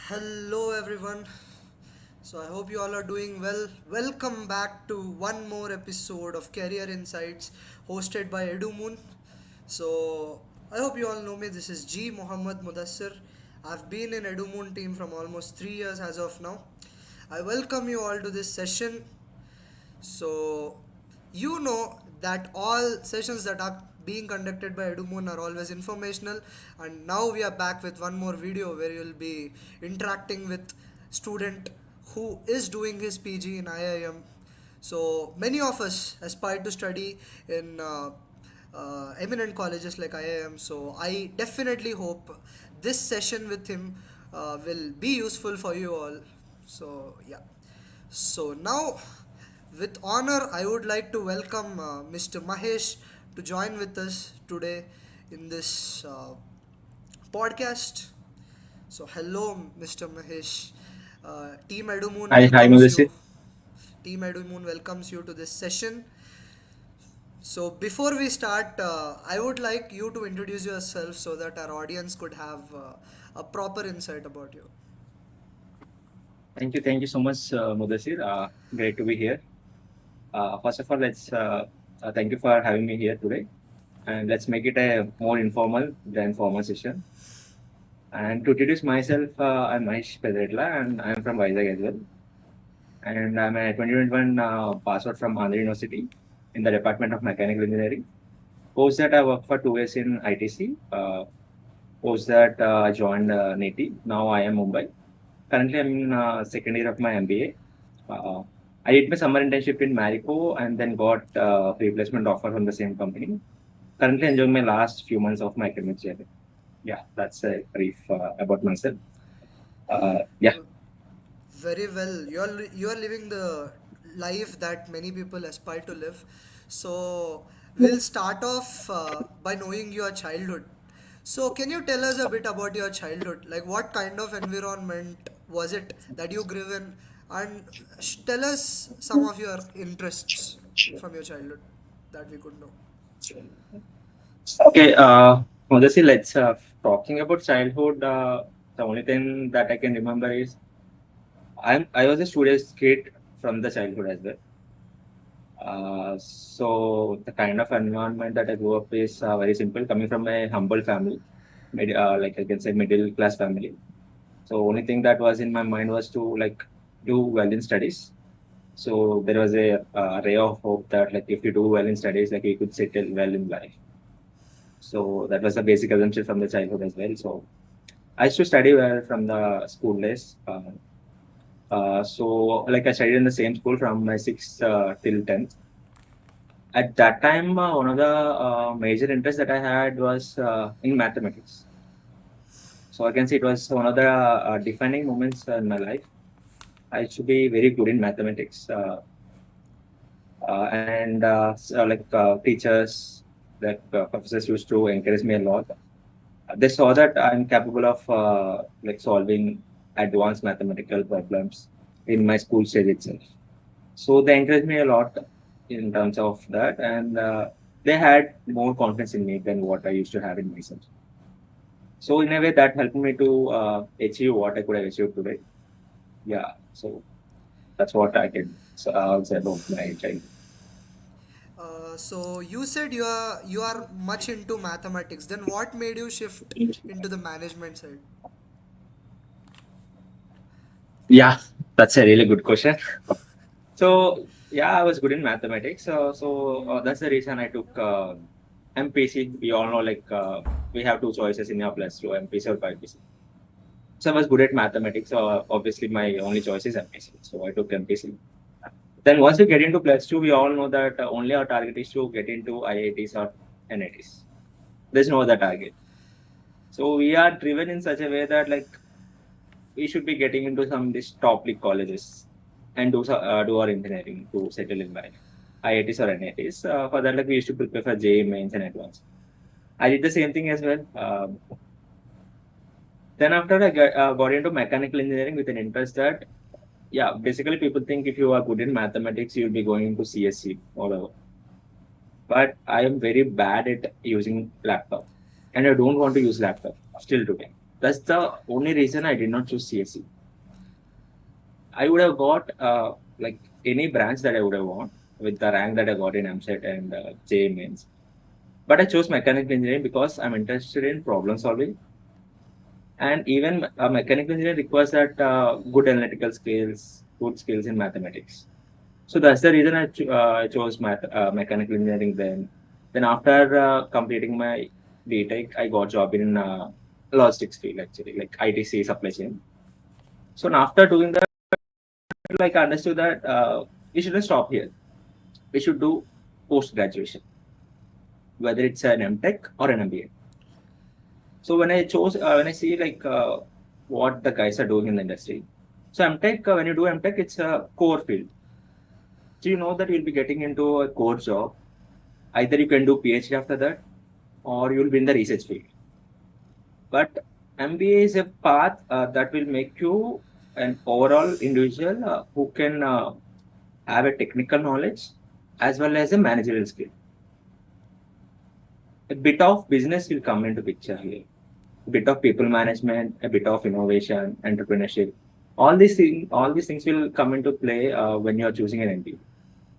Hello everyone. So I hope you all are doing well. Welcome back to one more episode of Career Insights hosted by EduMoon. So I hope you all know me. This is G Mohammed Mudassir. I've been in EduMoon team from almost 3 years as of now. I welcome you all to this session. So, you know that all sessions that are being conducted by EduMoon are always informational, and now we are back with one more video where you'll be interacting with student who is doing his PG in IIM. So many of us aspire to study in eminent colleges like IIM. So I definitely hope this session with him will be useful for you all. So yeah. So now, with honor, I would like to welcome Mr. Mahesh to join with us today in this podcast. So hello, Mr. Mahesh. Team EduMoon Hi, welcomes Madhusir. you. Team EduMoon welcomes you to this session. So before we start, I would like you to introduce yourself so that our audience could have a proper insight about you. Thank you so much, Mudasir. Great to be here. First of all, let's thank you for having me here today, and let's make it a more informal than formal session. And to introduce myself, I'm Mahesh Pedredla, and I'm from Vizag as well. And I'm a 2021 pass out from Andhra University in the Department of Mechanical Engineering. Post that, I worked for 2 years in ITC. Post that, I joined NETI. Now I am Mumbai. Currently, I'm in second year of my MBA. I did my summer internship in Marico and then got replacement offer from the same company. Currently, enjoying my last few months of my academic journey. Yeah, that's a brief about myself. Yeah, Very well. You are living the life that many people aspire to live. So we'll start off by knowing your childhood. So can you tell us a bit about your childhood? Like what kind of environment was it that you grew in, and tell us some of your interests from your childhood that we could know. okay. Honestly, let's talking about childhood. The only thing that I can remember is I was a studious kid from the childhood as well. So the kind of environment that I grew up is very simple, coming from a humble family, like I can say middle class family. So only thing that was in my mind was to like do well in studies. So there was a ray of hope that like if you do well in studies, like you could settle well in life. So that was the basic assumption from the childhood as well. So I used to study well from the school days. So like I studied in the same school from my sixth till 10th. At that time, one of the major interests that I had was in mathematics. So I can say it was one of the defining moments in my life. I used to be very good in mathematics, and teachers, like professors, used to encourage me a lot. They saw that I'm capable of like solving advanced mathematical problems in my school stage itself. So they encouraged me a lot in terms of that, and they had more confidence in me than what I used to have in myself. So in a way, that helped me to achieve what I could have achieved today. Yeah, so that's what I can say about my childhood. So you said you are much into mathematics. Then what made you shift into the management side? Yeah, that's a really good question. So yeah, I was good in mathematics. So that's the reason I took MPC. We all know like we have two choices in your plus two, MPC or BPC. So I was good at mathematics. So obviously my only choice is MPC. So I took MPC. Then once we get into plus two, we all know that only our target is to get into IITs or NITs. There's no other target. So we are driven in such a way that like we should be getting into some of these top league colleges and do our engineering to settle in life. IITs or NITs. For that, like we used to prepare for JEE mains and advanced. I did the same thing as well. Then after got into mechanical engineering with an interest that yeah, basically people think if you are good in mathematics, you'll be going into CSC or whatever. But I am very bad at using laptop, and I don't want to use laptop still today. That's the only reason I did not choose CSE. I would have got like any branch that I would have want with the rank that I got in MSET and JEE mains. But I chose mechanical engineering because I'm interested in problem solving, and even mechanical engineering requires that good analytical skills, good skills in mathematics. So that's the reason I chose mechanical engineering. Then after completing my BTech, I got job in logistics field actually, like ITC supply chain. So now after doing that, like I understood that we shouldn't stop here. We should do post graduation, whether it's an MTech or an MBA. So when I see like what the guys are doing in the industry. So MTech, when you do MTech, it's a core field. So you know that you'll be getting into a core job. Either you can do PhD after that, or you'll be in the research field. But MBA is a path that will make you an overall individual who can have a technical knowledge as well as a managerial skill. A bit of business will come into picture here. A bit of people management, a bit of innovation, entrepreneurship. All these things will come into play when you are choosing an MBA.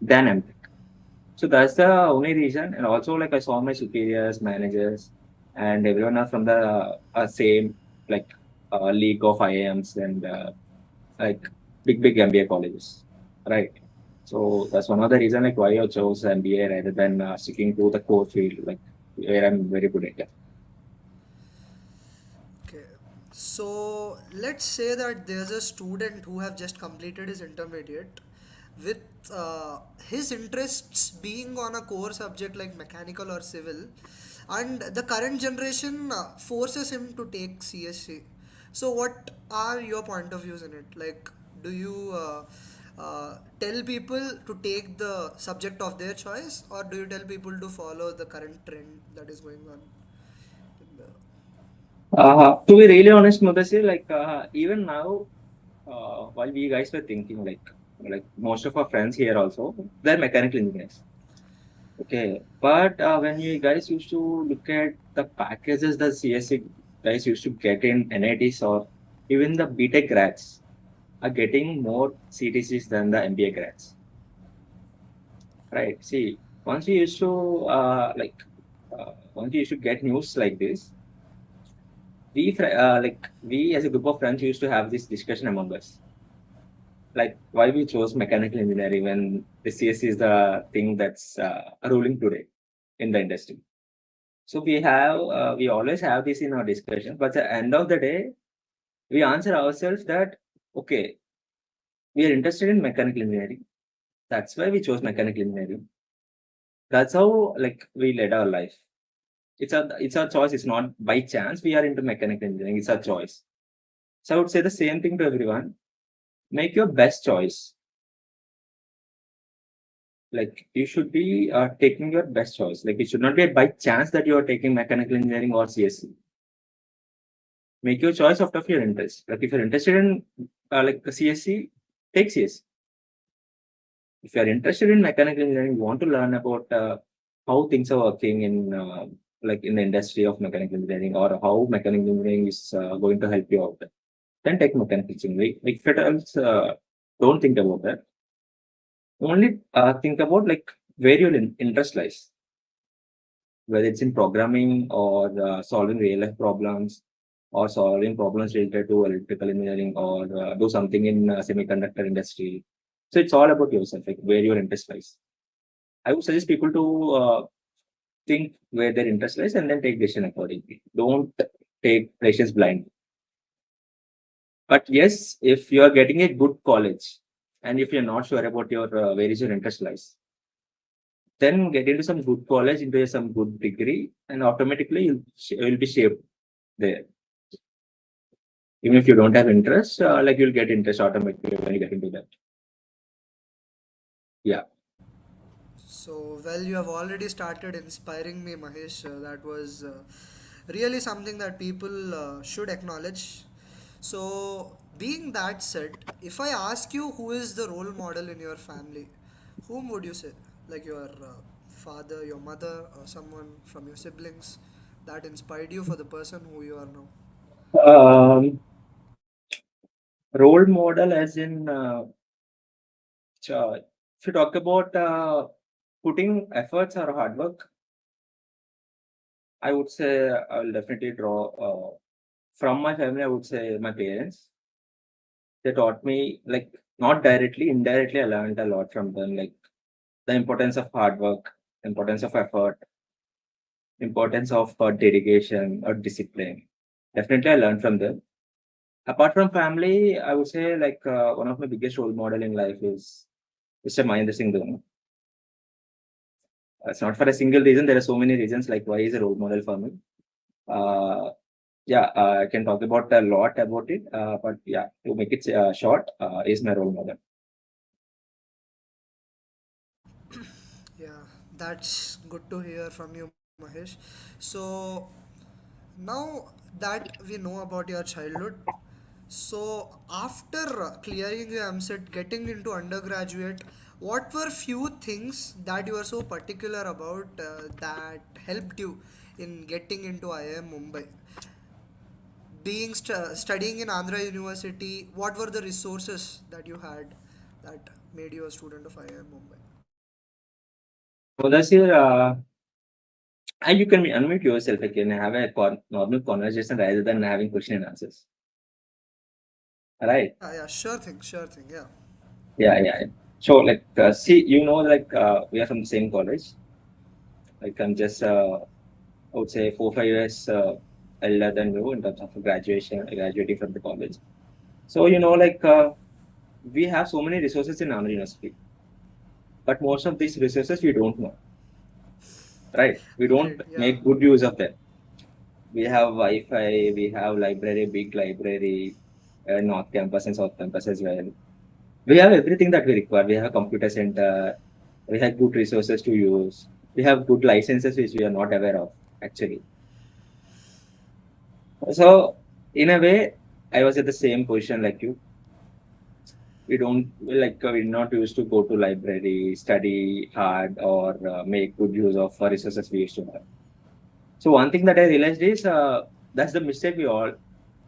Then MTech. So that's the only reason. And also, like I saw my superiors, managers, and everyone are from the same like league of IIMs and like big MBA colleges, right? So that's one of the reason like why I chose MBA rather than sticking to the core field, like where I'm very good at. Okay. So let's say that there's a student who have just completed his intermediate with his interests being on a core subject like mechanical or civil, and the current generation forces him to take CSC. So what are your point of views in it? Like, do you tell people to take the subject of their choice, or do you tell people to follow the current trend that is going on in the To be really honest, Mudasir, like even now, while we guys were thinking like most of our friends here also, they're mechanical engineers. Okay, but when you guys used to look at the packages that CSE guys used to get in NITs or even the BTech grads are getting more CTCs than the MBA grads, right? See, once we used to once we used to get news like this, we as a group of friends used to have this discussion among us, like why we chose mechanical engineering when the CSE is the thing that's ruling today in the industry. So we always have this in our discussion, but at the end of the day, we answer ourselves that, okay, we are interested in mechanical engineering. That's why we chose mechanical engineering. That's how like we led our life. It's our choice. It's not by chance we are into mechanical engineering. It's our choice. So I would say the same thing to everyone. Make your best choice. Like you should be taking your best choice. Like it should not be by chance that you are taking mechanical engineering or CSE. Make your choice out of your interest. Like if you're interested in like a CSC, take CSC. If you're interested in mechanical engineering, you want to learn about how things are working in like in the industry of mechanical engineering or how mechanical engineering is going to help you out. Then take mechanical engineering. Like if it else, don't think about that. Only think about like where your interest lies, whether it's in programming or solving real life problems or solving problems related to electrical engineering or do something in semiconductor industry. So it's all about yourself, like where your interest lies. I would suggest people to think where their interest lies and then take decision accordingly. Don't take decisions blind. But yes, if you are getting a good college and if you're not sure about your where is your interest lies, then get into some good college, into some good degree, and automatically you'll be shaped there. Even if you don't have interest, like you'll get interest automatically when you get into that. Yeah. So, well, you have already started inspiring me, Mahesh. That was really something that people should acknowledge. So, being that said, if I ask you who is the role model in your family, whom would you say? Like your father, your mother, or someone from your siblings that inspired you for the person who you are now? Um, Role model, as in, if you talk about putting efforts or hard work, I would say I'll definitely draw from my family. I would say my parents. They taught me, like, not directly, indirectly. I learned a lot from them, like the importance of hard work, importance of effort, importance of dedication or discipline. Definitely, I learned from them. Apart from family, I would say, like, one of my biggest role model in life is Mr. Mahendra Singh Dhoni. It's not for a single reason. There are so many reasons, like why he's a role model for me. Uh, yeah, I can talk about a lot about it, but yeah, to make it short, is my role model. Yeah, that's good to hear from you, Mahesh. So now that we know about your childhood, so after clearing your MSET, getting into undergraduate, what were few things that you were so particular about that helped you in getting into IIM Mumbai? Being studying in Andhra University, what were the resources that you had that made you a student of IIM Mumbai? So that's your, and you can unmute yourself again and have a normal conversation rather than having question and answers. Right? Yeah, yeah, sure thing, yeah. Yeah, yeah. Yeah. So, like, see, like, we are from the same college. Like, I'm just, I would say, 4 5 years elder than you in terms of graduating from the college. So, like, we have so many resources in our university, but most of these resources we don't know, right? We don't Agreed, yeah. make good use of them. We have Wi-Fi, we have library, big library, North Campus and South Campus as well. We have everything that we require. We have a computer center. We have good resources to use. We have good licenses which we are not aware of actually. So in a way, I was at the same position like you. We don't like we're not used to go to library, study hard, or make good use of resources we used to have. So one thing that I realized is that's the mistake we all,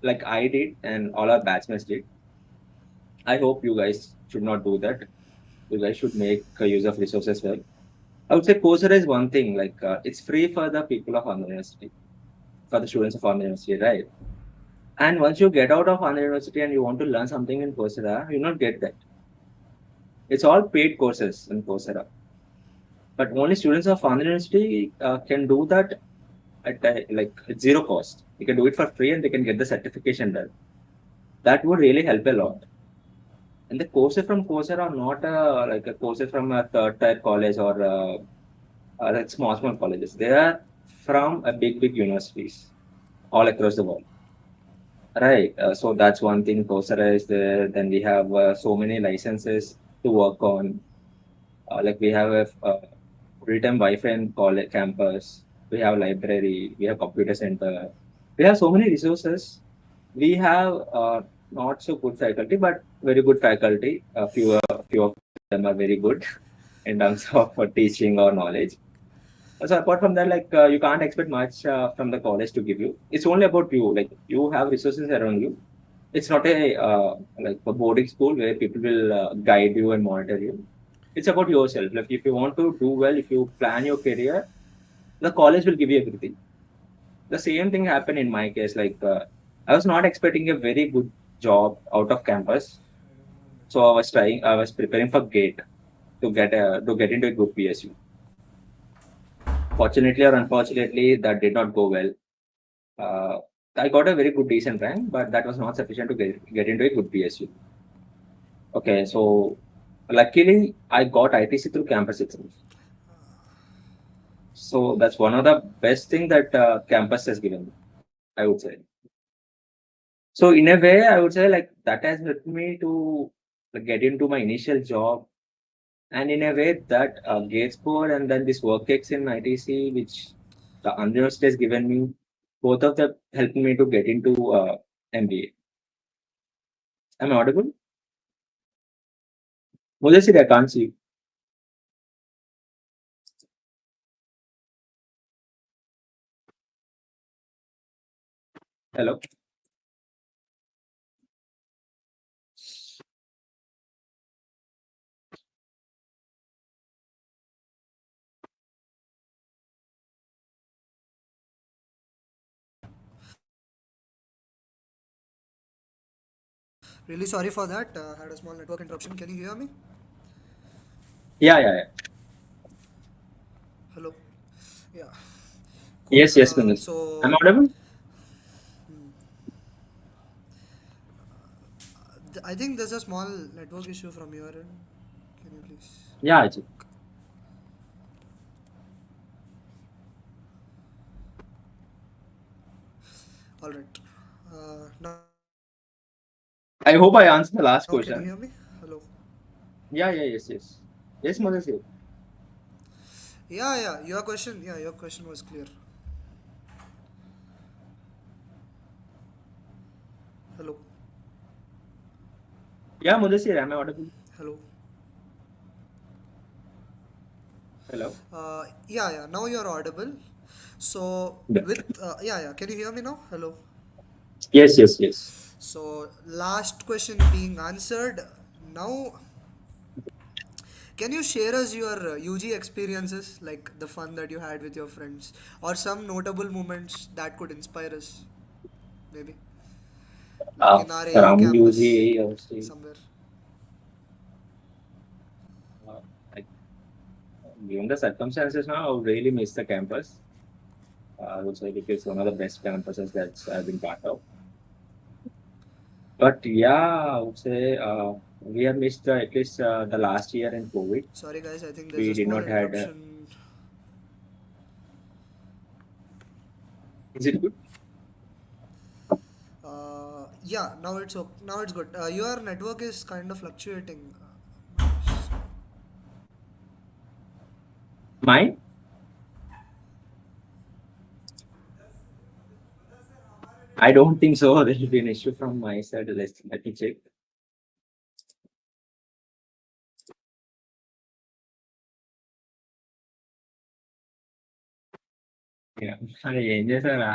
like I did and all our batchmates did. I hope you guys should not do that. You guys should make use of resources well. I would say Coursera is one thing, like it's free for the people of Andhra University, for the students of Andhra University, right? And once you get out of Andhra University and you want to learn something in Coursera, you not get that. It's all paid courses in Coursera. But only students of Andhra University can do that at like at zero cost. They can do it for free and they can get the certification done. That would really help a lot. And the courses from Coursera are not like a courses from a third tier college or like small colleges. They are from a big universities all across the world. Right. So that's one thing. Coursera is there. Then we have so many licenses to work on. Like we have a real-time Wi-Fi in college campus. We have library. We have computer center. We have so many resources. We have not so good faculty, but very good faculty. A few of them are very good in terms of teaching or knowledge. So apart from that, like you can't expect much from the college to give you. It's only about you. Like you have resources around you. It's not a like a boarding school where people will guide you and monitor you. It's about yourself. Like if you want to do well, if you plan your career, the college will give you everything. The same thing happened in my case. Like I was not expecting a very good job out of campus, so I was trying. I was preparing for GATE to get into a good PSU. Fortunately or unfortunately, that did not go well. Uh, I got a very good decent rank, but that was not sufficient to get into a good PSU. Okay, so luckily I got ITC through campus itself. So that's one of the best thing that campus has given me, I would say. So in a way, I would say like that has helped me to like, get into my initial job, and in a way that Gates board and then this work X in ITC, which the university has given me, both of them helped me to get into MBA. Am I audible? Mudasir, I can't see you. Hello. Really sorry for that. Had a small network interruption. Can you hear me? Yeah, yeah, yeah. Hello. Yeah. Cool. Yes, yes, Manoj. I'm audible? I think there's a small network issue from your end. Can you please? Yeah, Ajit. All right. Now I hope I answered the last can you hear question. me? Hello. Yeah, yeah, yes, yes. Yes, Madhusir. Yeah, yeah. Your question. Yeah, your question was clear. Hello. Yeah, Madhusir, am I audible? Hello. Hello? Yeah, yeah. Now you're audible. So Yeah. with yeah, yeah. Can you hear me now? Hello. Yes, yes, yes. So last question being answered. Now, can you share us your UG experiences, like the fun that you had with your friends, or some notable moments that could inspire us, maybe, like in our AU From campus, UG, I would say, somewhere. like, given the circumstances now, I would really miss the campus. I would say it is one of the best campuses that I've been part of. But yeah, I would say we have missed at least the last year in COVID. Sorry, guys. I think there's We a did small not had. interruption. Is it good? Yeah, now it's okay. Now it's good. Your network is kind of fluctuating. Mine? I don't think so. There will be an issue from my side. Let me check. Yeah. అరే ఏం చేశారా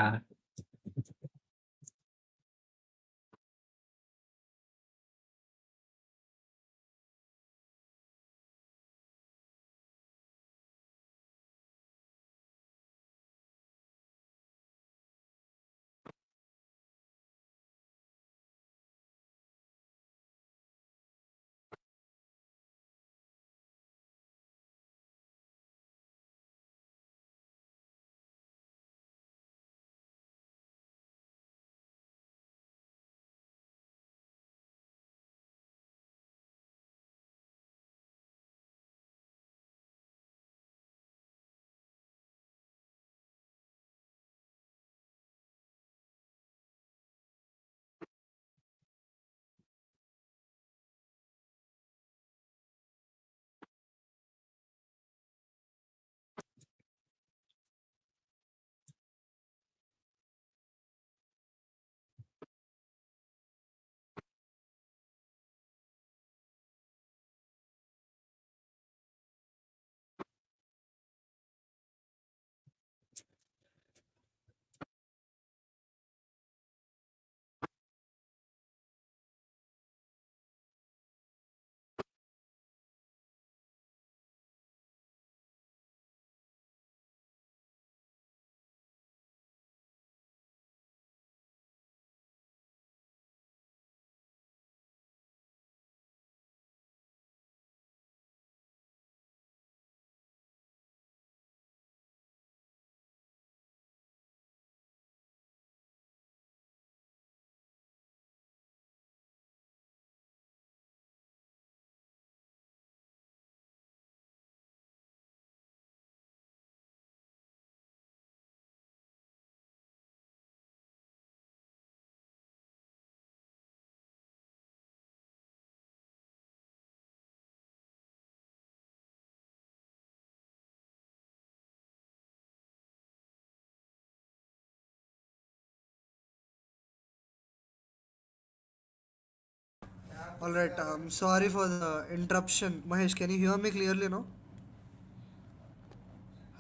All right. Sorry for the interruption. Mahesh, can you hear me clearly now?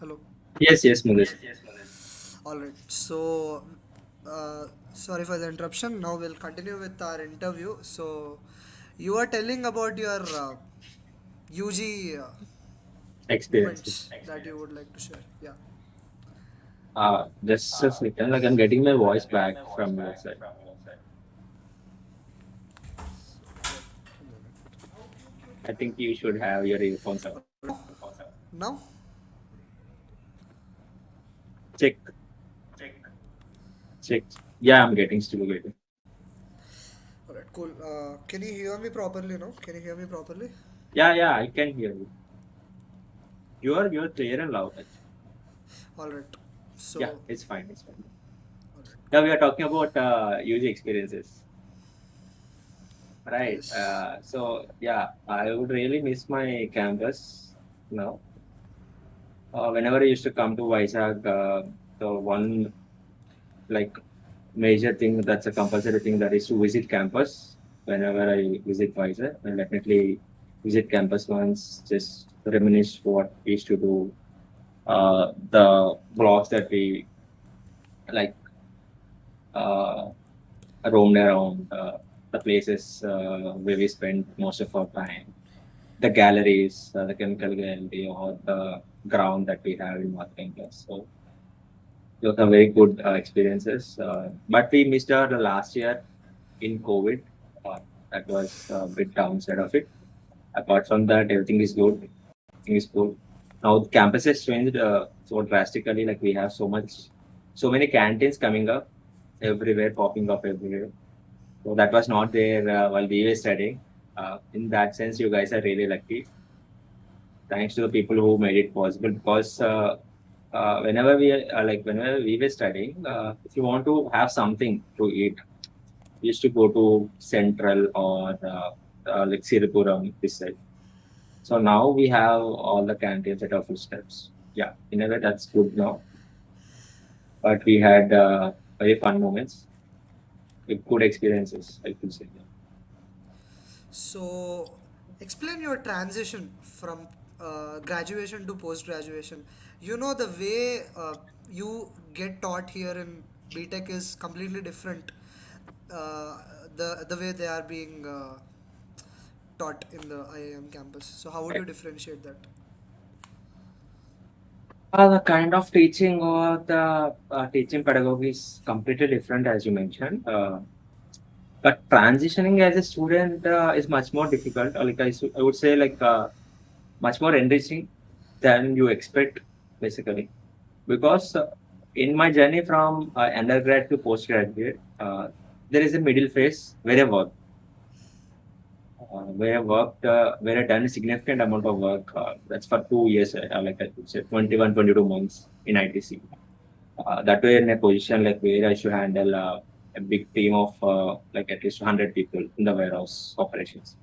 Hello. yes yes Mukesh. All right. So, sorry for the interruption. Now we'll continue with our interview. So, you are telling about your UG Experiences. moments that you would like to share. Yeah. Just a second, like I'm getting my voice back from your side. I think you should have your earphones out. Now? Now? Check, check. Yeah, I'm getting still getting. Alright, cool. Can you hear me properly now? Can you hear me properly? Yeah, I can hear you. You're clear and loud. Actually. Alright. Yeah, So, it's fine. It's fine. alright, Yeah, cool. we are talking about user experiences, right? Yes. So yeah, I would really miss my campus now. Whenever I used to come to Vizag, the one like major thing that's a compulsory thing that is to visit campus. Whenever I visit Vizag, I definitely visit campus once, just reminisce what we used to do, the blocks that we like uh, roamed around, the places where we spent most of our time, the galleries, the chemical gallery, or the ground that we have in our campus. So those are very good experiences. But we missed out the last year in COVID. Uh, that was a bit downside of it. Apart from that, everything is good. Everything is good. Now the campus has changed so drastically. Like we have so many canteens coming up everywhere, popping up everywhere. So that was not there while we were studying. In that sense, you guys are really lucky. Thanks to the people who made it possible. Because whenever we were studying, if you want to have something to eat, we used to go to Central or like Siripuram this side. So now we have all the canteens at our footsteps. Yeah, in a way that's good now. But we had very fun moments, with good experiences, I could say. So, explain your transition from graduation to post graduation. You know, the way you get taught here in BTech is completely different. Uh, the way they are being taught in the IIM campus. So, how would Right. you differentiate that? The kind of teaching or the teaching pedagogy is completely different, as you mentioned. But transitioning as a student is much more difficult. I would say, much more enriching than you expect, basically. Because in my journey from undergrad to postgraduate, there is a middle phase where I worked, where I done a significant amount of work. That's for 2 years, like I could say, 21, 22 months in ITC. That way in a position like where I should handle a big team of like at least 100 people in the warehouse operations.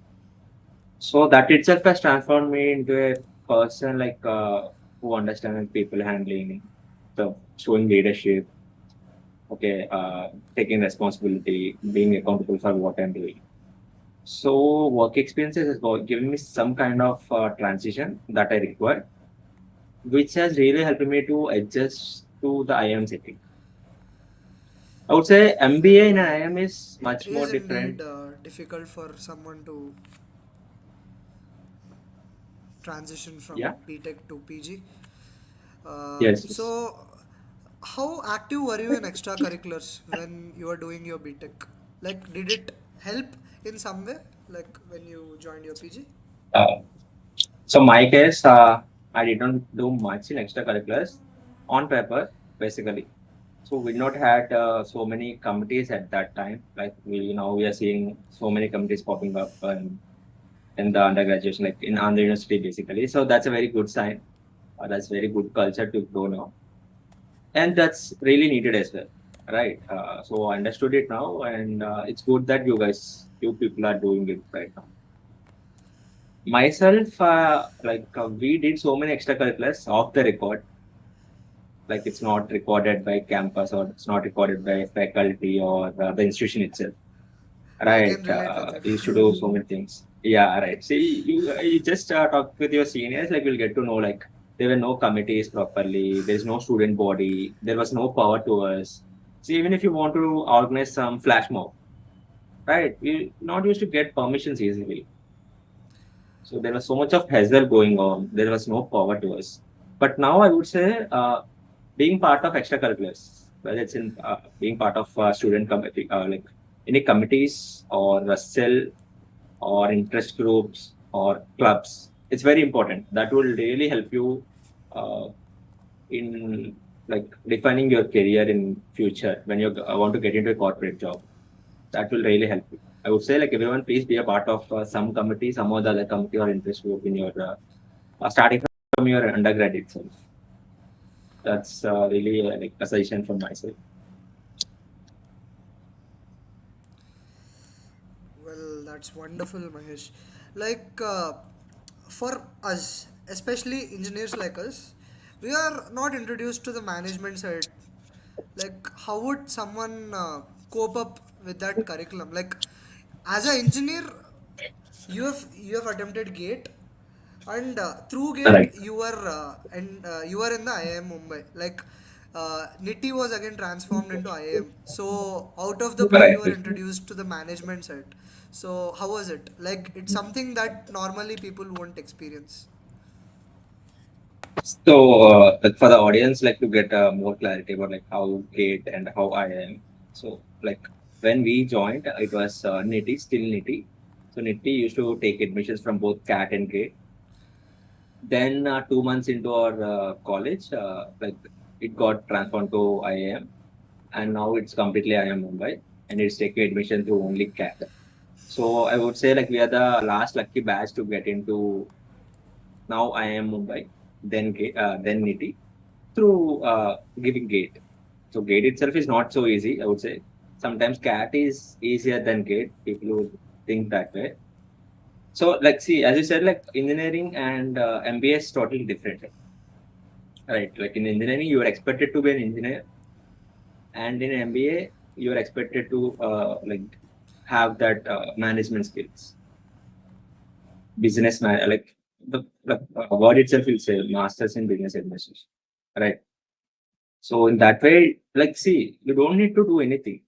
So that itself has transformed me into a person who understands people handling, the showing leadership, okay, taking responsibility, being accountable for what I'm doing. So work experiences has given me some kind of transition that I require, which has really helped me to adjust to the IIM setting. I would say MBA in Well, IIM is it much more is different. indeed difficult for someone to transition from Yeah. BTech to PG. Yes. Yes. So, how active were you in extracurriculars when you were doing your BTech? Like, did it help in some way? Like when you joined your PG? Uh, so my case, I didn't do much in extracurriculars on paper, basically. So we not had so many committees at that time. Like we are seeing so many committees popping up in the undergraduate, like in Andhra University, basically. So that's a very good sign. That's very good culture to grow now, and that's really needed as well, right? So I understood it now, and it's good that you people are doing it right now. Myself, we did so many extracurriculars off the record, like it's not recorded by campus or it's not recorded by faculty or the institution itself. I can Right. relate with it. You should do so many things. Yeah, right. See, you just talk with your seniors, like we'll get to know like there were no committees properly, there's no student body, there was no power to us. See, even if you want to organize some flash mob, right? We not used to get permissions easily. So there was so much of hassle going on. There was no power to us. But now I would say being part of extracurriculars, whether it's in being part of student committee, like any committees or a cell or interest groups. or clubs. It's very important. That will really help you uh, in like defining your career in future when you want to get into a corporate job. That will really help you. I would say like everyone, please be a part of some committee, some or the other committee or interest group in your starting from your undergrad itself. That's really like a suggestion from my side. Well, that's wonderful, Mahesh. Like, for us, especially engineers like us, we are not introduced to the management side. Like, how would someone cope up with that curriculum? Like, as an engineer, you have attempted GATE, and through GATE Right. you are in the IIM Mumbai. Like, NITI was again transformed into IIM. So out of the blue, you were Right. introduced to the management side. So how was it? Like, it's something that normally people won't experience. So, like for the audience, like to get more clarity about like how Gate and how I am. So, like when we joined, it was Nitty, still Nitty. So, Nitty used to take admissions from both CAT and Gate. Then, 2 months into our college, like it got transformed to IIM, and now it's completely IIM Mumbai, and it's taking admission through only CAT. So, I would say like we are the last lucky batch to get into now IIM Mumbai, then Nitty through giving gate. So gate itself is not so easy, I would say. Sometimes cat is easier than gate. People would think that way. So like see, as you said, like engineering and MBA is totally different, right? Like in engineering, you are expected to be an engineer, and in MBA, you are expected to like have that management skills, business man. Like the word itself will say masters in business administration, right? So in that way, like see, you don't need to do anything.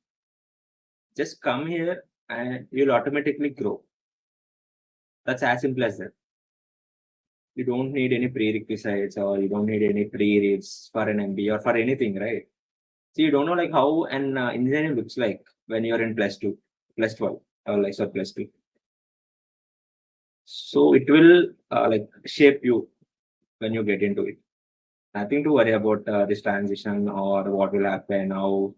Just come here and you'll automatically grow. That's as simple as that. You don't need any prerequisites or you don't need any pre-reads for an MBA or for anything, right? So you don't know like how an engineering looks like when you're in plus two, plus 12, or like so plus two. So it will like shape you when you get into it. Nothing to worry about this transition or what will happen, how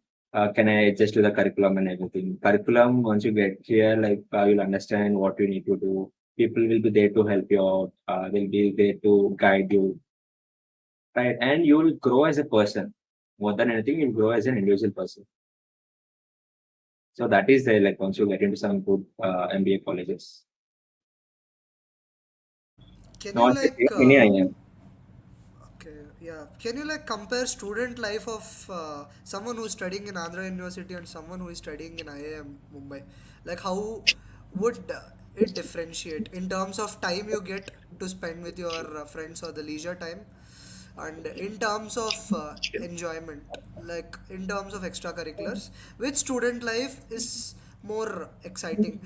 can I adjust to the curriculum and everything. Curriculum, once you get here, like you'll understand what you need to do. People will be there to help you out. They'll be there to guide you, right? And you'll grow as a person. More than anything, you'll grow as an individual person. So that is there, like once you get into some good MBA colleges. Can you Not like any IIM. Okay, yeah. Can you like compare student life of someone who's studying in Andhra University and someone who is studying in IIM Mumbai? Like, how would it differentiate in terms of time you get to spend with your friends or the leisure time, and in terms of enjoyment, like in terms of extracurriculars, which student life is more exciting?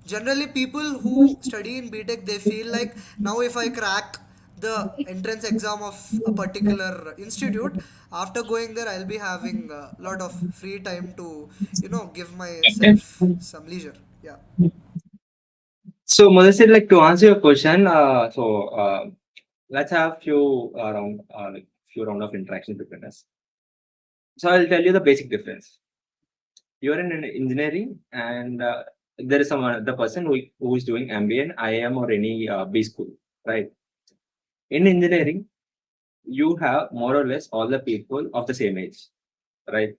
Generally, people who study in BTech, they feel like, now if I crack the entrance exam of a particular institute, after going there, I'll be having a lot of free time to, give myself some leisure. Yeah. So, Madhusir, like to answer your question, let's have few round of interaction between us. So I'll tell you the basic difference. You're in an engineering, and there is someone the person who is doing MBA in IIM or any B school, right? In engineering, you have more or less all the people of the same age, right?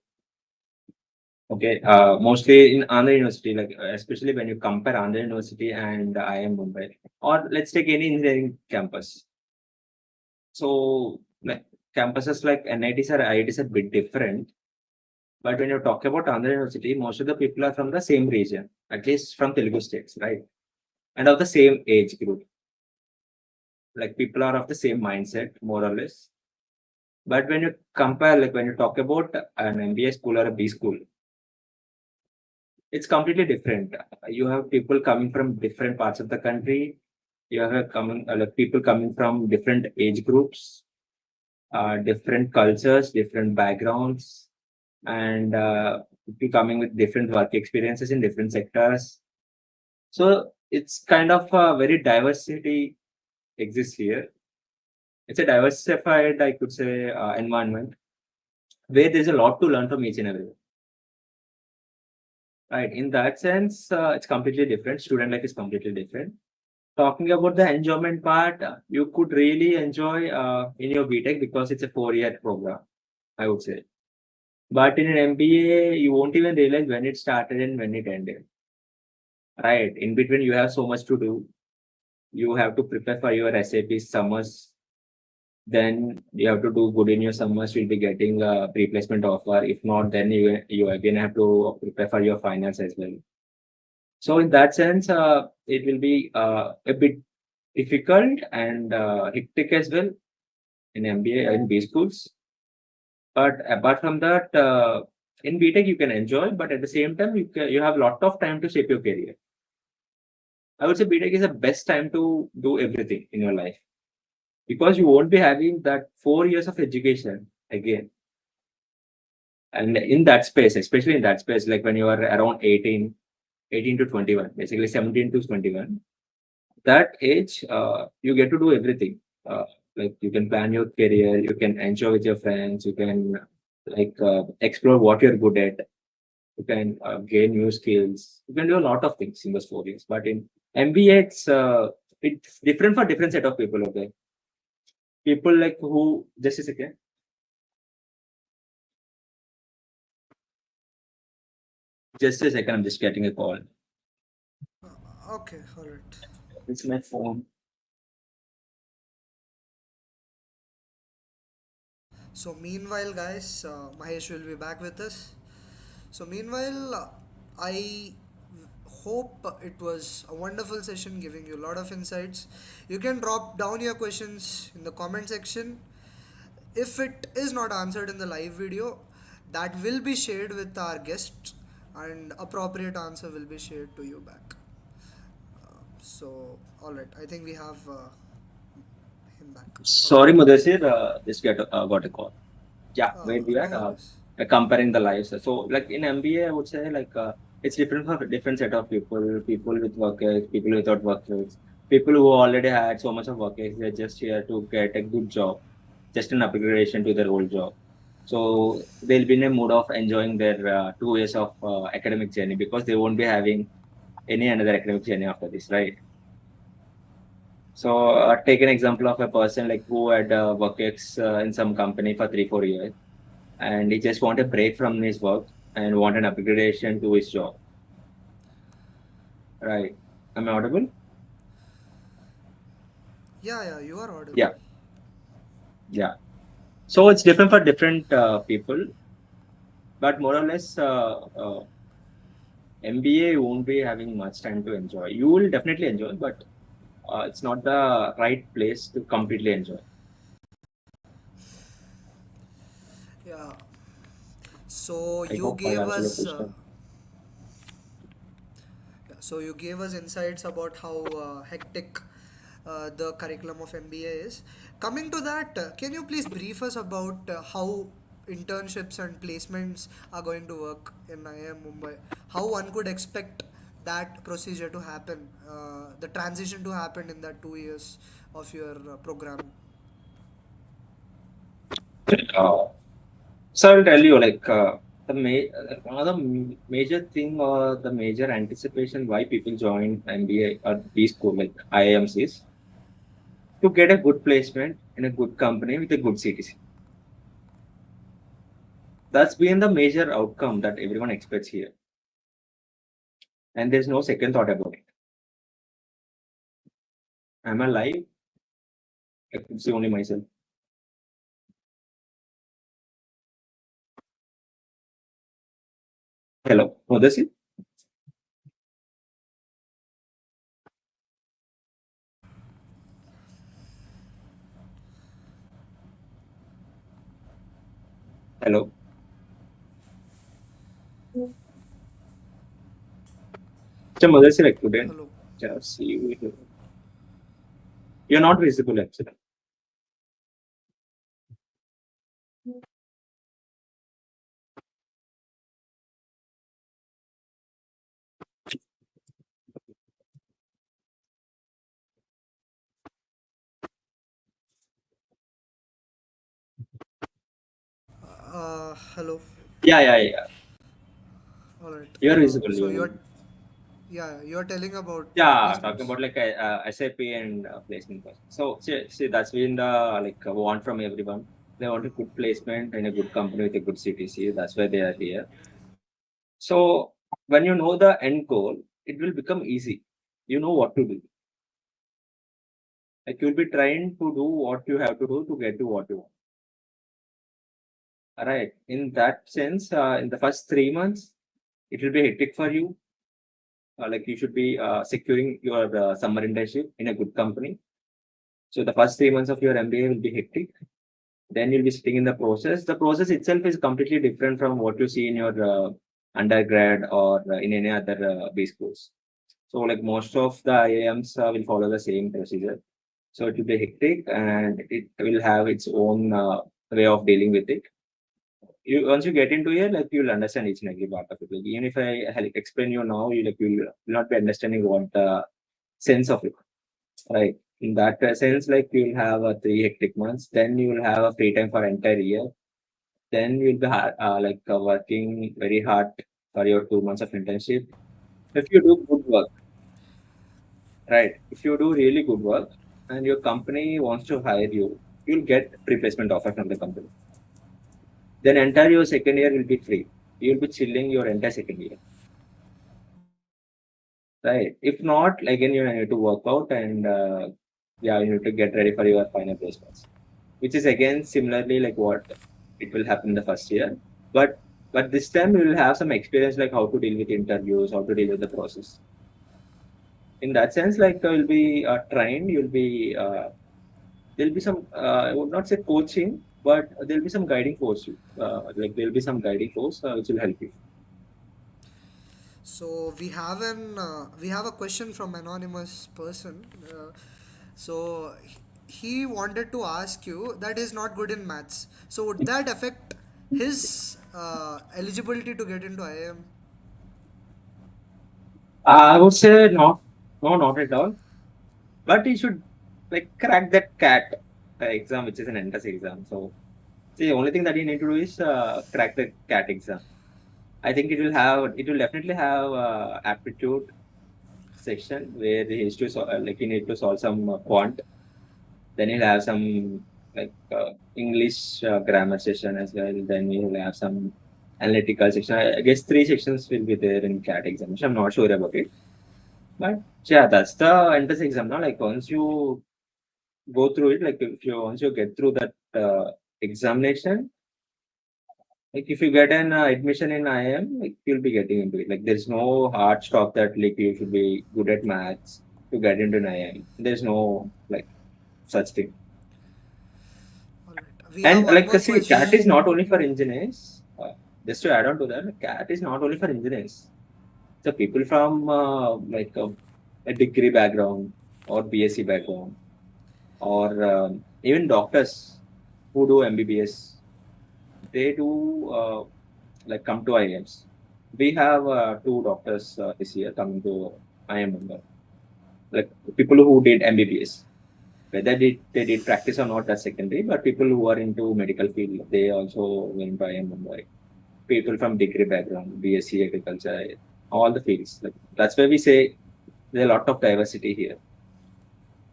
Okay, mostly in Andhra University, like especially when you compare Andhra University and IIM Mumbai, or let's take any engineering campus. So, like campuses like NITs or IITs are a bit different. But when you talk about Andhra University, most of the people are from the same region, at least from Telugu states, right? And of the same age group. Like people are of the same mindset, more or less. But when you compare, like when you talk about an MBA school or a B school, it's completely different. You have people coming from different parts of the country. You have like people coming from different age groups, different cultures, different backgrounds, and people coming with different work experiences in different sectors. So it's kind of a very diversity exists here. It's a diversified, I could say, environment where there's a lot to learn from each and everyone. Right. In that sense, it's completely different. Student life is completely different. Talking about the enjoyment part, you could really enjoy in your BTech because it's a 4-year program, I would say. But in an MBA, you won't even realize when it started and when it ended. Right. In between, you have so much to do. You have to prepare for your SAP summers. Then you have to do good in your summers. You'll be getting a replacement offer. If not, then you again have to prepare for your finals as well. So in that sense, it will be a bit difficult and hectic as well in MBA and B schools. But apart from that, in BTech you can enjoy, but at the same time you have a lot of time to shape your career. I would say BTech is the best time to do everything in your life because you won't be having that 4 years of education again. And in that space, especially in that space, like when you are around 18 to 21, basically 17 to 21, that age, you get to do everything. Like you can plan your career, you can enjoy with your friends, you can explore what you're good at, you can gain new skills, you can do a lot of things in those 4 years. But in MBA, it's different for different set of people. Okay, people like who just a second, just a second, I'm just getting a call. Okay, all right. It's my phone. So meanwhile, guys, Mahesh will be back with us. So meanwhile, I hope it was a wonderful session, giving you a lot of insights. You can drop down your questions in the comment section. If it is not answered in the live video, that will be shared with our guests, and appropriate answer will be shared to you back. So, all right, I think we have him back. All right. Sorry, Mudasir, just got a call. Yeah, where we No are worries. comparing the lives. So, like in MBA, I would say it's different for different set of people. People with work age, people without work age, people who already had so much of work age, they're just here to get a good job, just an upgradation to their old job. So they'll be in a mood of enjoying their 2 years of academic journey because they won't be having any another academic journey after this, right? So take an example of a person like who had work ex in some company for 3 4 years and he just want a break from his work and want an upgradation to his job. Right. Am I audible? Yeah, yeah, you are audible. Yeah. Yeah. So it's different for different people, but more or less, MBA won't be having much time to enjoy. You will definitely enjoy, but it's not the right place to completely enjoy. Yeah. So I you hope I gave answered your us question. so you gave us insights about how hectic the curriculum of MBA is. Coming to that, can you please brief us about how internships and placements are going to work in IIM Mumbai? How one could expect that procedure to happen, the transition to happen in that 2 years of your program? Uh, So I'll tell you, one of the major thing or the major anticipation why people join MBA or B school like IIMs is to get a good placement in a good company with a good CTC. That's been the major outcome that everyone expects here, and there's no second thought about it. Am I live? I could see only myself. Hello, Mudasir? Hello. So Mudasir, I couldn't Hello. just see you here. You're not visible actually. Hello. Yeah, yeah, yeah. All right. You're visible. So You. you're yeah, you're telling about Yeah, talking placements. about like SAP and placement process. So see, that's been the like want from everyone. They want a good placement in a good company with a good CTC. That's why they are here. So when you know the end goal, it will become easy. You know what to do. Like you'll be trying to do what you have to do to get to what you want. All right. In that sense, in the first 3 months, it will be hectic for you. Like you should be securing your summer internship in a good company. So the first 3 months of your MBA will be hectic. Then you'll be sitting in the process. The process itself is completely different from what you see in your undergrad or in any other B schools. So like most of the IIMs will follow the same procedure. So it will be hectic and it will have its own way of dealing with it. You once you get into it, like you'll understand each and every part of it. Like even if I like, explain you now, you'll not be understanding what the sense of it, right? In that sense, like you'll have 3 hectic months, then you will have a free time for entire year. Then you'll be working very hard for your 2 months of internship. If you do good work, right? If you do really good work and your company wants to hire you, you'll get replacement offer from the company. Then entire your second year will be free. You'll be chilling your entire second year. Right. If not, again, you need to work out and yeah, you need to get ready for your final placements, which is again similarly like what it will happen in the first year. But this time you will have some experience like how to deal with interviews, how to deal with the process. In that sense, like you'll be trained, there'll be some I would not say coaching, but there'll be some guiding force. Like there'll be some guiding force which will help you. So we have a question from anonymous person. So he wanted to ask you that he's not good in maths. So would that affect his eligibility to get into IIM? I would say not, no, not at all. But you should like crack that CAT exam, which is an entrance exam. So the only thing that you need to do is crack the CAT exam. I think it will definitely have aptitude section where he needs to like you need to solve some quant. Then you'll have some like English grammar session as well. Then you'll have some analytical section. I guess 3 sections will be there in CAT examination. I'm not sure about it, but yeah, that's the entrance exam. Now, like once you go through it, like if you once you get through that examination, like if you get an admission in IIM, like you'll be getting into it. Like there's no hard stop that like you should be good at maths to get into an IIM. There's no like such thing. All right. We have And one like more see, CAT is question. not only for engineers. Just to add on to that, CAT is not only for engineers. So people from a degree background or BSc background or even doctors who do MBBS, they do like come to IIMs. We have two doctors this year coming to IIM Mumbai, like people who did MBBS. Whether they did practice or not, that's secondary. But people who are into medical field, they also went to IIM Mumbai. People from degree background, BSc agriculture, all the fields. Like that's where we say there's a lot of diversity here.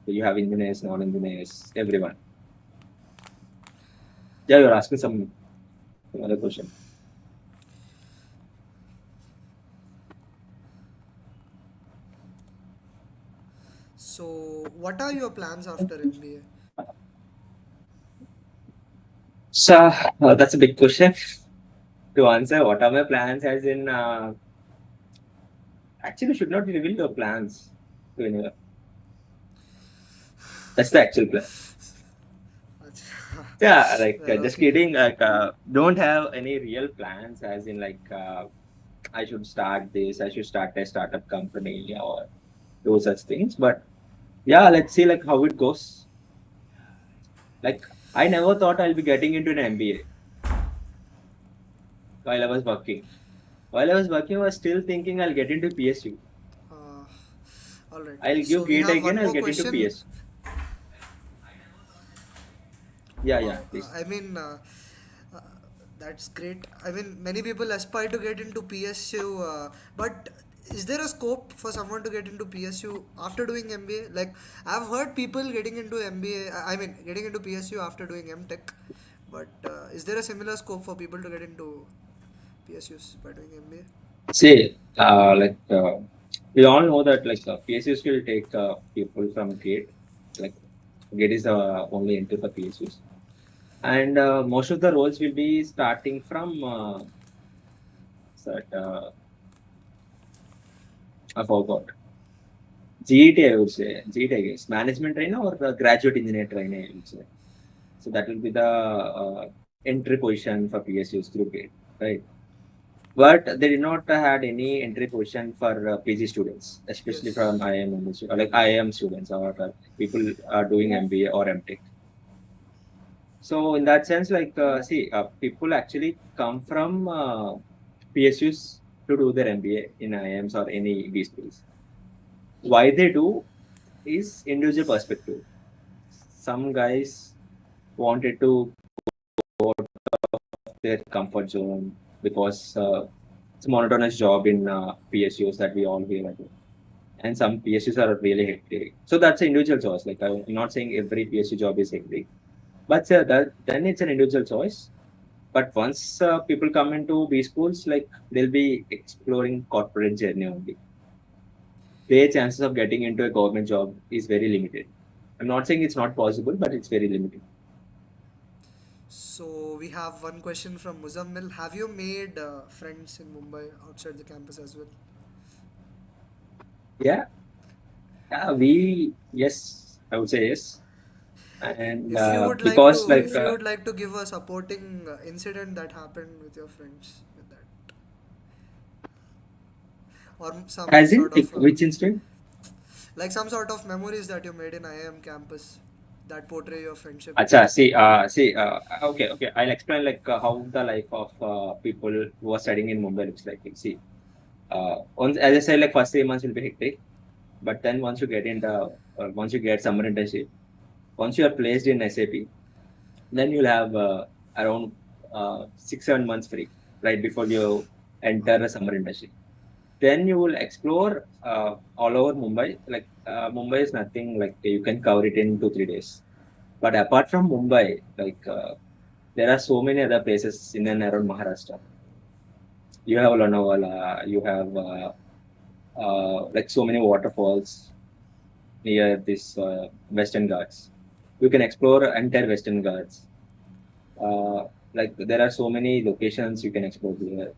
So you have engineers, non-engineers, everyone. Yeah, you're asking some other question. So what are your plans after MBA? So that's a big question to answer. What are my plans? As in, actually, should not reveal your plans to anyone. That's the actual plan. Yeah, like Well, just okay. kidding. Like, don't have any real plans. As in, like, I should start this. I should start a startup company or do such things. But yeah, let's see like how it goes. Like, I never thought I'll be getting into an MBA while I was working. While I was working, I was still thinking I'll get into PSU. Uh, all right. I'll So give we gate have again. one I'll more get into question. PSU. Yeah, yeah, please. I mean, That's great. I mean, many people aspire to get into PSU, but is there a scope for someone to get into PSU after doing MBA? Like, I've heard people getting into MBA, I mean, getting into PSU after doing MTech, but is there a similar scope for people to get into PSUs by doing MBA? See, we all know that PSUs will take people from GATE. Like GATE is the only entry for PSUs, and most of the roles will be starting from that I forgot. GET, I would say. GET, I guess. Management trainer or the graduate engineer trainer, I would say. So that will be the entry position for PSUs through GATE, right? But they did not had any entry position for PG students, especially from Yes. IIM Mumbai, or like IIM students or people are doing MBA or MTech. So in that sense, people actually come from PSUs to do their MBA in IIMs or any B schools. Why they do is individual perspective. Some guys wanted to go out of their comfort zone because it's a monotonous job in PSUs that we all hear about. And some PSUs are really hectic. So that's an individual choice. Like I'm not saying every PSU job is hectic, but then it's an individual choice. But once people come into B schools, like they'll be exploring corporate journey only. Their chances of getting into a government job is very limited. I'm not saying it's not possible, but it's very limited. So we have one question from Muzammil. Have you made friends in Mumbai outside the campus as well? Yeah, yes, I would say yes. And If you would like because to, if you would like to give a supporting incident that happened with your friends with that, or some as in sort of which instant? like some sort of memories that you made in IIM campus that portray your friendship with Acha, those people. okay. I'll explain how the life of people who are studying in Mumbai looks like. See, once as I said, like first 3 months will be hectic, but then once you get summer internship, once you are placed in SAP, then you'll have around 6 7 months free, right before you enter a summer internship. Then you will explore all over Mumbai. Mumbai is nothing like you can cover it in 2 3 days. But apart from Mumbai, there are so many other places in and around Maharashtra. You have Lonavala, you have like so many waterfalls near this Western Ghats. You can explore entire Western Ghats. Like there are so many locations you can explore here.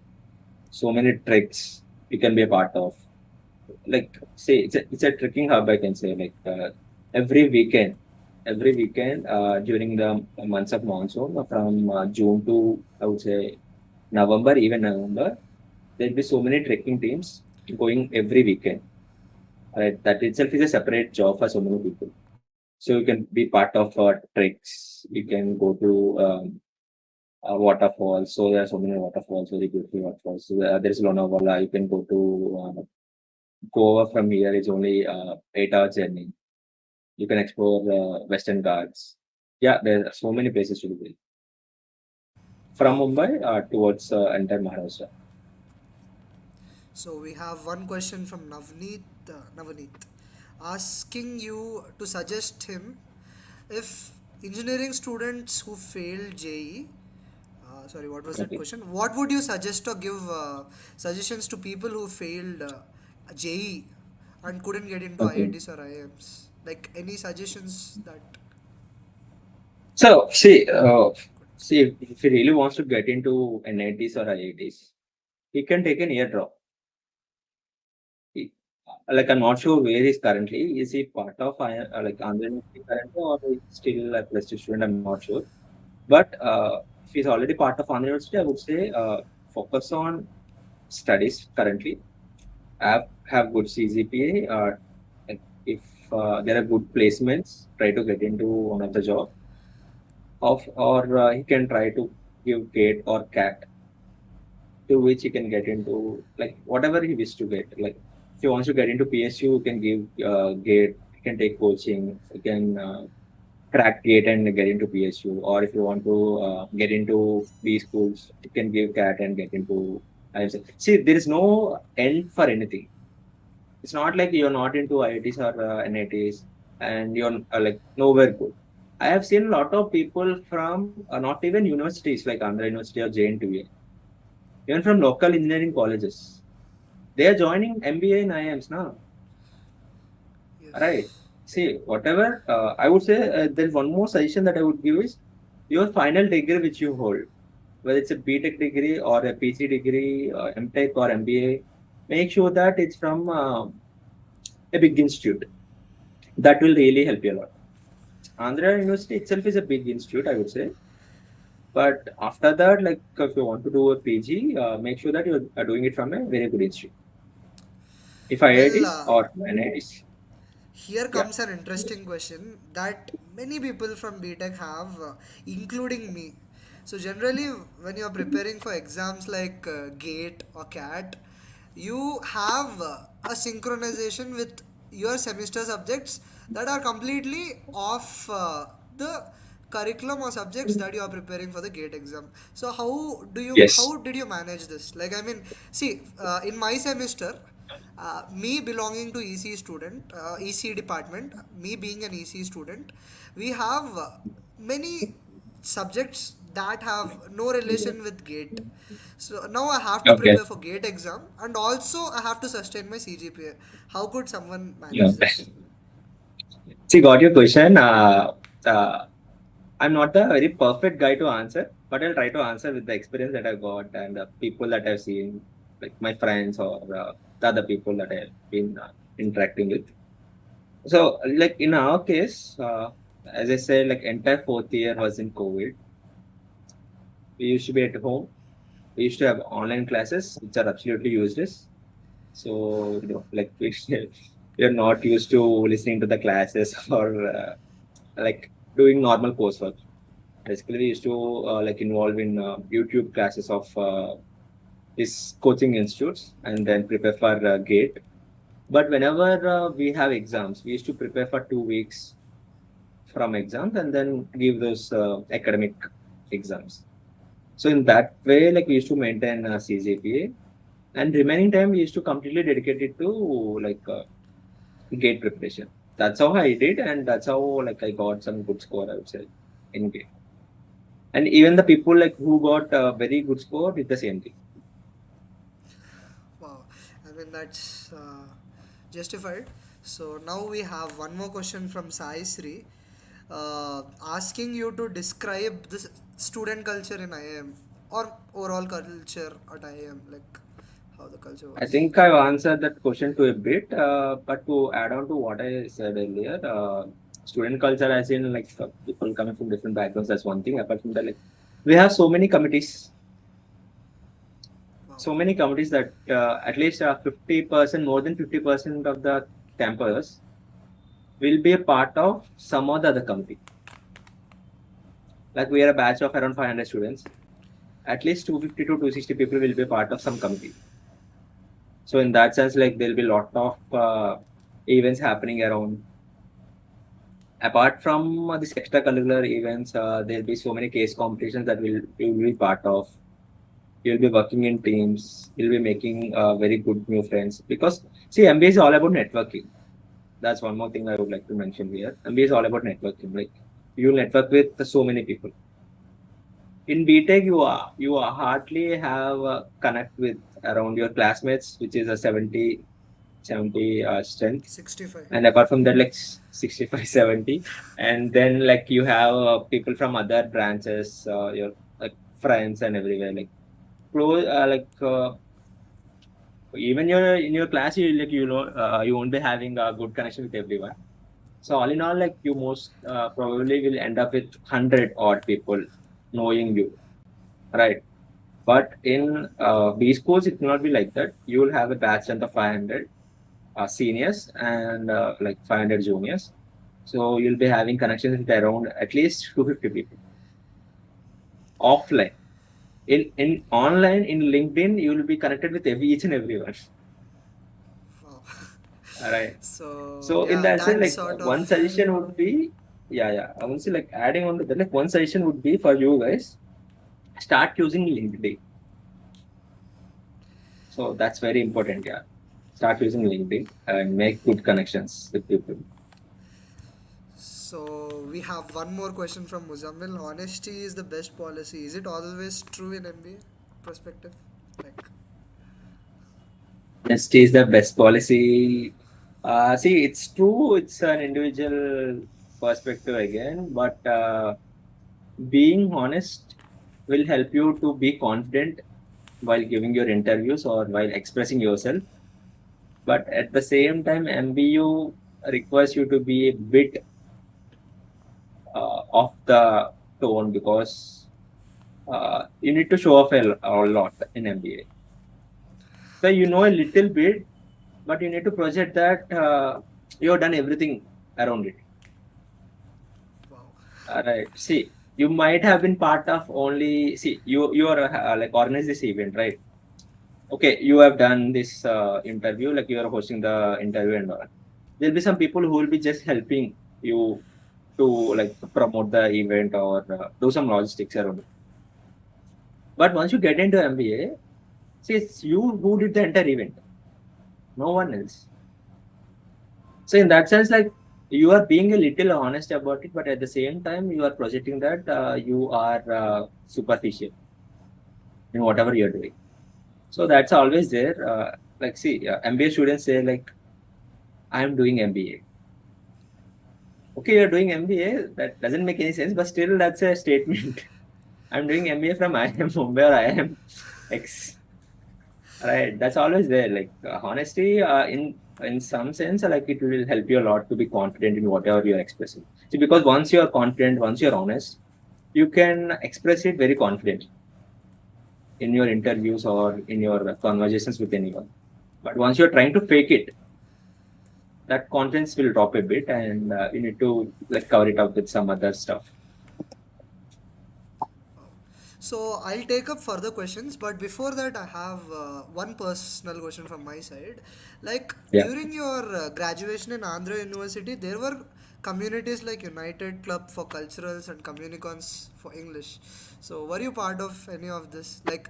So many treks you can be a part of. Like say it's a trekking hub, I can say. Every weekend, during the months of monsoon, from June to I would say November, even November, there'll be so many trekking teams going every weekend. Right, that itself is a separate job for so many people. So you can be part of treks. You can go to waterfalls. So there are so many waterfalls, very beautiful waterfalls. So there's Lonavala. You can go to Goa from here. It's only 8 hour journey. You can explore the Western Ghats. Yeah, there are so many places to visit from Mumbai towards entire Maharashtra. So we have one question from Navneet asking you to suggest him if engineering students who failed JE, sorry, what was that Okay. question? What would you suggest or give suggestions to people who failed JE and couldn't get into Okay. IITs or IIMs? Like any suggestions that So see, if he really wants to get into NITs or IITs, he can take an year drop. He- like I'm not sure where he's currently. Is he part of like Andhra University currently, or is still a plus two student? I'm not sure. But if he's already part of Andhra University, I would say focus on studies currently. Have good CGPA. Like if there are good placements, try to get into one of the job. Or he can try to give GATE or CAT, to which he can get into like whatever he wishes to get. Like if he wants to get into PSU, he can give GATE. He can take coaching. He can crack GATE and get into PSU, or if you want to get into B schools, you can give CAT and get into IIMs. See, there is no end for anything. It's not like you're not into IITs or NITs and you're like nowhere good. I have seen a lot of people from not even universities like Andhra University or JNTU, even from local engineering colleges. They are joining MBA in IIMs now. Right. Yes. See, whatever, I would say there's one more suggestion that I would give is your final degree which you hold, whether it's a BTech degree or a PG degree, MTech or MBA, make sure that it's from a big institute. That will really help you a lot. Andhra University itself is a big institute, I would say. But after that, like if you want to do a PG, make sure that you're doing it from a very good institute. If Well, IITs or NITs. here Yeah. comes an interesting question that many people from BTech have, including me. So, generally, when you're preparing for exams like GATE or CAT, you have a synchronization with your semester subjects that are completely off the curriculum or subjects that you are preparing for the GATE exam. So, Yes. how did you manage this? Like, I mean, see, in my semester, me belonging to EC student, EC department, me being an EC student, we have many subjects that have no relation with GATE. So now I have to Okay. prepare for GATE exam and also I have to sustain my CGPA. How could someone Yeah. manage this? See, got your question. I'm not the very perfect guy to answer, but I'll try to answer with the experience that I've got and the people that I've seen, like my friends or the other people that I've been interacting with. So, like in our case, as I said, like entire fourth year was in COVID. We used to be at home. We used to have online classes, which are absolutely useless. So, like we're not used to listening to the classes or like doing normal coursework. Basically, we used to like involve in YouTube classes of these coaching institutes and then prepare for GATE. But whenever we have exams, we used to prepare for 2 weeks from exams and then give those academic exams. So in that way, like we used to maintain CGPA, and remaining time we used to completely dedicate it to like GATE preparation. That's how I did, and that's how like I got some good score, I would say, in GATE. And even the people like who got a very good score did the same thing. Wow, I mean that's justified. So now we have one more question from Sai Sri, asking you to describe this student culture in IIM or overall culture at IIM, like how the culture I was. think I've answered that question to a bit, but to add on to what I said earlier, student culture as in like people coming from different backgrounds, that's one thing. Apart from that, like we have Wow. so many committees that at least 50%, more than 50% of the campus will be a part of some or the other committee. Like we are a batch of around 500 students. At least 250 to 260 people will be a part of some committee. So in that sense, like there'll be a lot of events happening around. Apart from these extracurricular events, there'll be so many case competitions that will be part of. You'll be working in teams. You'll be making very good new friends because see, MBA is all about networking. That's one more thing I would like to mention here. MBA is all about networking. Like you network with so many people. In BTech, you hardly have connect with around your classmates, which is a 70 strength. 65. And apart from that, like 65, 70. And then like you have people from other branches, your like friends and everywhere. Like close, even your in your class, you won't be having a good connection with everyone. So all in all, like you most probably will end up with 100 odd people knowing you, right? But in B schools, it will not be like that. You will have a batch strength of 500 seniors and like 500 juniors. So you'll be having connections with around at least 250 people offline. In online, in LinkedIn, you will be connected with each and everyone. Wow. All right. So So in yeah, that sense, that like sort of one suggestion would be yeah. I want to say, like, adding on to that, like, one suggestion would be for you guys, start using LinkedIn. So that's very important. Yeah, start using LinkedIn and make good connections with people. So we have one more question from Muzammil. Honesty is the best policy. Is it always true in MBA perspective? Like, Honesty is the best policy. See, it's true. It's an individual perspective again, but being honest will help you to be confident while giving your interviews or while expressing yourself. But at the same time, MBU requires you to be a bit off the tone because you need to show off a lot in MBA. So you know a little bit, but you need to project that you have done everything around it. wow. Right. See, you might have been part of only. See, you are like organize this event, right? Okay, you have done this interview, like you are hosting the interview and all. There'll be some people who will be just helping you to like promote the event or do some logistics around it. But once you get into MBA, see, it's you who did the entire event, no one else. So in that sense, like you are being a little honest about it, but at the same time, you are projecting that you are superficial in whatever you're doing. So that's always there. Like, see, MBA students say like, "I'm doing MBA." Okay, you're doing MBA. That doesn't make any sense, but still, that's a statement. I'm doing MBA from IIM Mumbai or IIM X. Right, that's always there. Like honesty, in some sense, like it will help you a lot to be confident in whatever you're expressing. See, because once you're confident, once you're honest, you can express it very confidently in your interviews or in your conversations with anyone. But once you're trying to fake it, that confidence will drop a bit, and you need to like cover it up with some other stuff. So I'll take up further questions, but before that, I have one personal question from my side. Like Yeah. during your graduation in Andhra University, there were communities like United Club for Culturals and Communicons for English. So were you part of any of this? Like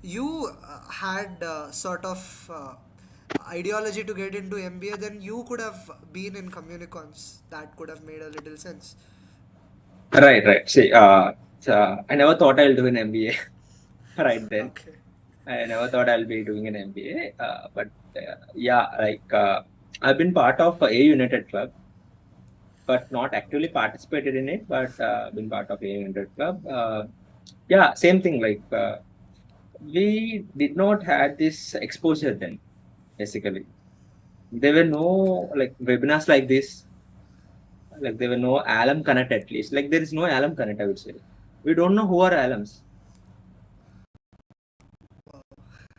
you had sort of ideology to get into MBA, then you could have been in Communicons. That could have made a little sense. Right. See, I never thought I'll do an MBA right then. Okay. I never thought I'll be doing an MBA, but yeah, like I've been part of a United Club, but not actively participated in it, but been part of a United Club. Yeah, same thing. Like we did not had this exposure then. Basically, there were no like webinars like this. Like there were no alum connect at least. Like there is no alum connect. I would say we don't know who are alums.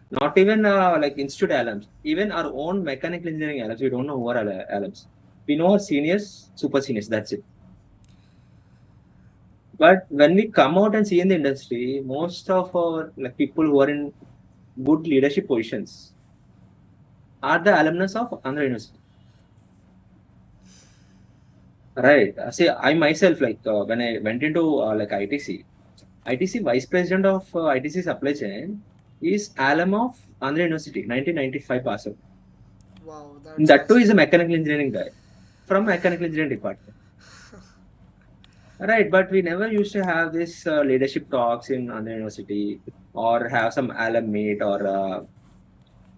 Not even like institute alums, even our own mechanical engineering alums, we don't know who are alums. We know our seniors, super seniors, that's it. But when we come out and see in the industry, most of our like people who are in good leadership positions are the alumnus of Andhra University. Right. See, I myself, like when I went into like ITC vice president of ITC supply chain is alum of Andhra University, 1995 pass out. Wow, that's That too awesome. is a mechanical engineering guy from mechanical engineering department. Right, but we never used to have this leadership talks in on the university or have some alum meet or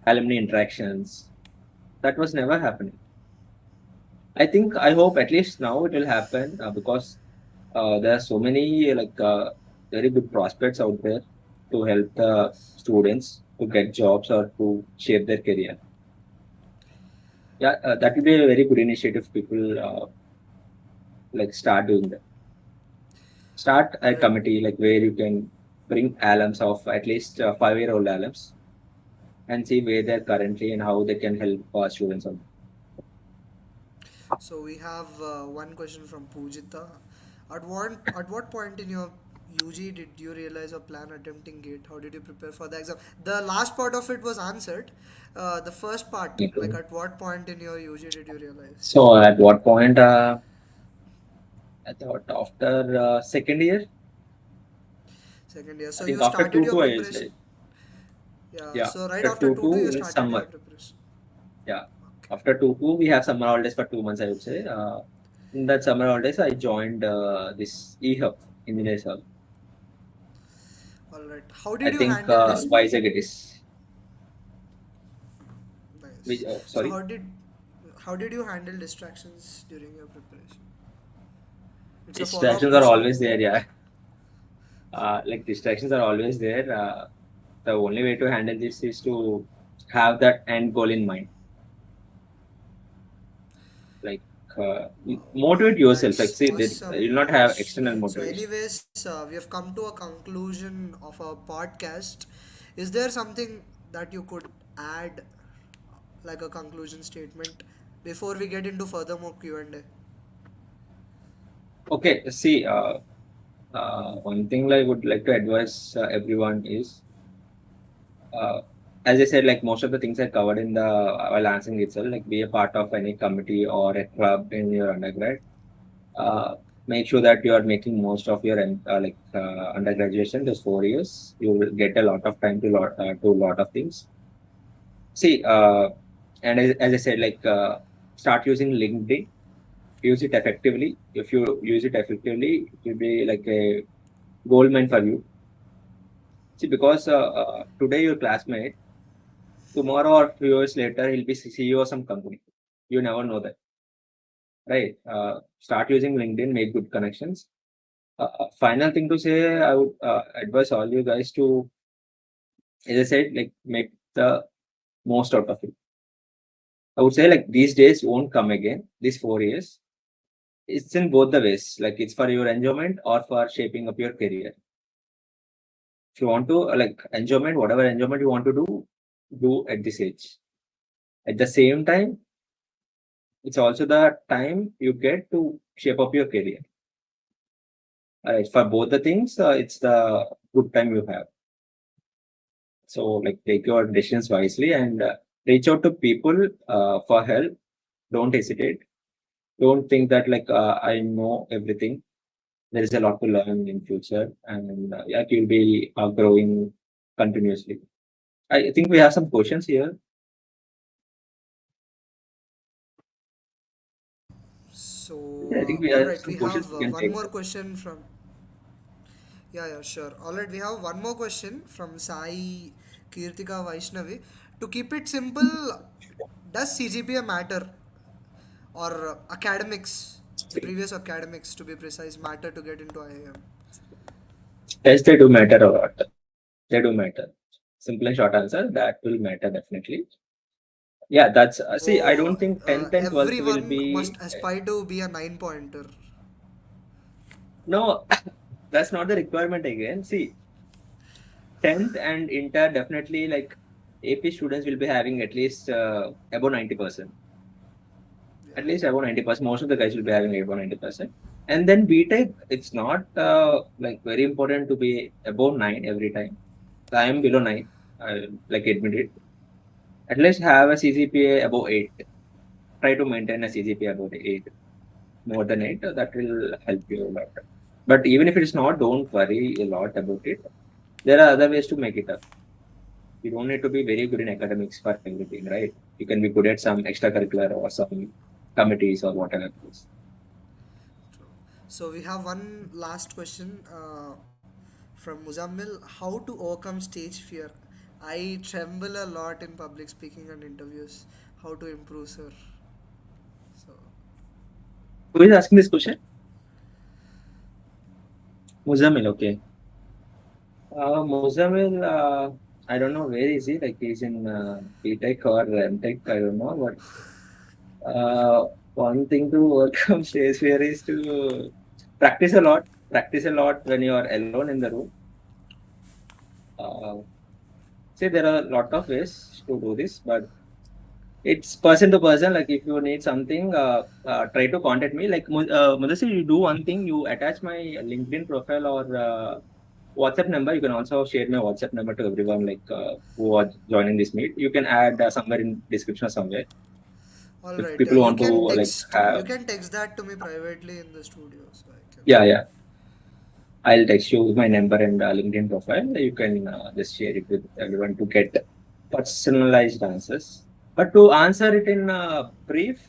alumni interactions. That was never happening. I think I hope at least now it will happen because there are so many like very good prospects out there to help the students to get jobs or to shape their career. Yeah, that will be a very good initiative. People like start doing that. Start a Right. committee like where you can bring alums of at least 5-year-old alums and see where they're currently and how they can help students out. So we have one question from Pujita. At what point in your UG did you realize or plan attempting GATE? How did you prepare for the exam? The last part of it was answered. The first part, like Okay. at what point in your UG did you realize? So at what point I thought after second year, Second year. I So think you after started two your two I used preparation. like, Yeah. yeah, So right after after two two two two you is started your summer. preparation. Yeah, Okay. after two we have summer holidays for 2 months, I would say. In that summer holidays, I joined this eHub, Engineers Hub. All right. How I did you think handle this? Vizag it is. Nice. So Sorry. how did you handle distractions during your preparation? It's a follow up Distractions are question. always there, yeah. Like distractions are always there. The only way to handle this is to have that end goal in mind. Like Wow, motivate yourself. Like that's see, you'll awesome, not have Mahesh. external So, motivation. anyways, we have come to a conclusion of our podcast. Is there something that you could add, like a conclusion statement, before we get into further more Q&A? Okay, see, one thing I would like to advise everyone is, uh, as I said, like most of the things I covered in the while answering itself, like be a part of any committee or a club in your undergrad. Uh, Make sure that you are making most of your undergraduation, those 4 years. You will get a lot of time to do a lot of things. See, and as I said, start using LinkedIn. Use it effectively. If you use it effectively, it will be like a gold mine for you. See, because today your classmate, tomorrow or 2 years later, he'll be CEO of some company. You never know that, right? Start using LinkedIn, make good connections. Final thing to say, I would advise all you guys to, as I said, like make the most out of it. I would say like these days won't come again. These 4 years, it's in both the ways. Like it's for your enjoyment or for shaping up your career. If you want to enjoyment, whatever enjoyment you want to do at this age. At the same time, it's also the time you get to shape up your career. For both the things, it's the good time you have. So, like, take your decisions wisely and reach out to people for help. Don't hesitate. Don't think that I know everything. There is a lot to learn in future, and yeah, you'll be growing continuously. I think we have some questions here. So, I think we all have right, some we questions have we can one take. more question from. Yeah, yeah, sure. All right, we have one more question from Sai Kirtika Vaishnavi. To keep it simple, does CGPA matter, or academics, the previous academics to be precise, matter to get into IIM? Yes, they do matter a lot. They do matter. Simple and short answer, that will matter definitely. Yeah, that's see, I don't So think 10th and 12th will everyone be must aspire to be a 9 pointer. no, that's not the requirement again. See, 10th and inter definitely like AP students will be having at least above 90%. Yeah. At least above 90%. Most of the guys will be having above 90%. And then BTech, it's not like very important to be above 9 every time. I am below 9, like admit it. At least have a CGPA above 8. Try to maintain a CGPA above 8. More than 8, that will help you a lot. But even if it is not, don't worry a lot about it. There are other ways to make it up. You don't need to be very good in academics for everything, right? You can be good at some extracurricular or some committees or whatever it is. True. So we have one last question from Muzammil. How to overcome stage fear? I tremble a lot in public speaking and interviews. How to improve, sir? So Who is asking this question? Muzamil, okay. Muzamil, I don't know where is he. Like he's in BTech or MTech, I don't know. But one thing to overcome stage fear is to practice a lot. Practice a lot when you are alone in the room. Uh, See, there are a lot of ways to do this, but it's person to person. Like if you need something, try to contact me. Like Mudasir, you do one thing. You attach my LinkedIn profile or WhatsApp number. You can also share my WhatsApp number to everyone like who are joining this meet. You can add somewhere in description or somewhere. All If right. people You want to can like text. You have, can text that to me privately in the studio, so I can. yeah, yeah, I'll text you my number and LinkedIn profile. You can just share it with everyone to get personalized answers. But to answer it in brief,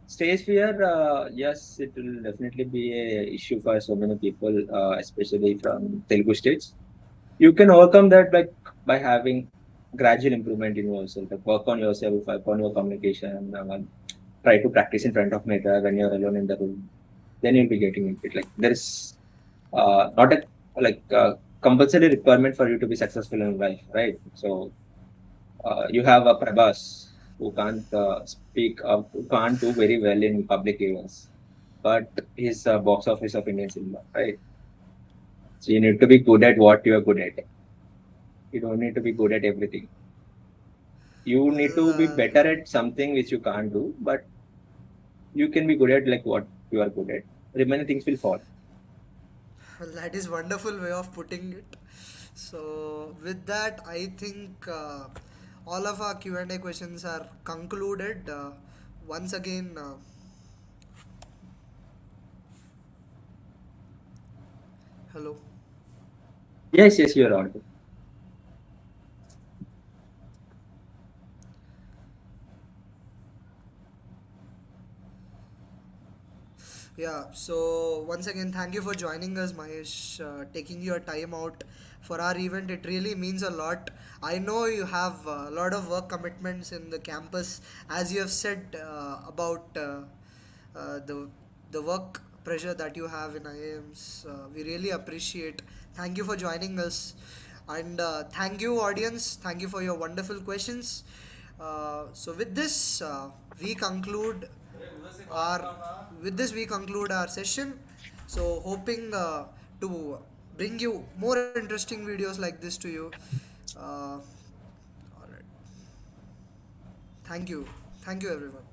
stage fear, yes, it will definitely be a issue for so many people, especially from Telugu states. You can overcome that by having gradual improvement in yourself, like work on yourself, work on your communication, try to practice in front of mirror when you're alone in the room. Then you'll be getting into it. Like there's not a like compulsory requirement for you to be successful in life, right? So you have a Prabhas who can't speak up, who can't do very well in public events, but he's a box office of Indian cinema, right? So you need to be good at what you are good at. You don't need to be good at everything. You need Well, to be better at something which you can't do, but you can be good at like what you are good at. Remaining things will fall. well, that is wonderful way of putting it. So with that, I think all of our Q&A questions are concluded. Once again, hello. Yes, yes, you're on. Yeah, so once again, thank you for joining us, Mahesh, taking your time out for our event. It really means a lot. I know you have a lot of work commitments in the campus, as you have said about the work pressure that you have in IIMs. We really appreciate. Thank you for joining us, and thank you, audience. Thank you for your wonderful questions. So we conclude our with this we conclude our session. So hoping to bring you more interesting videos like this to you. All right. Thank you. Thank you, everyone.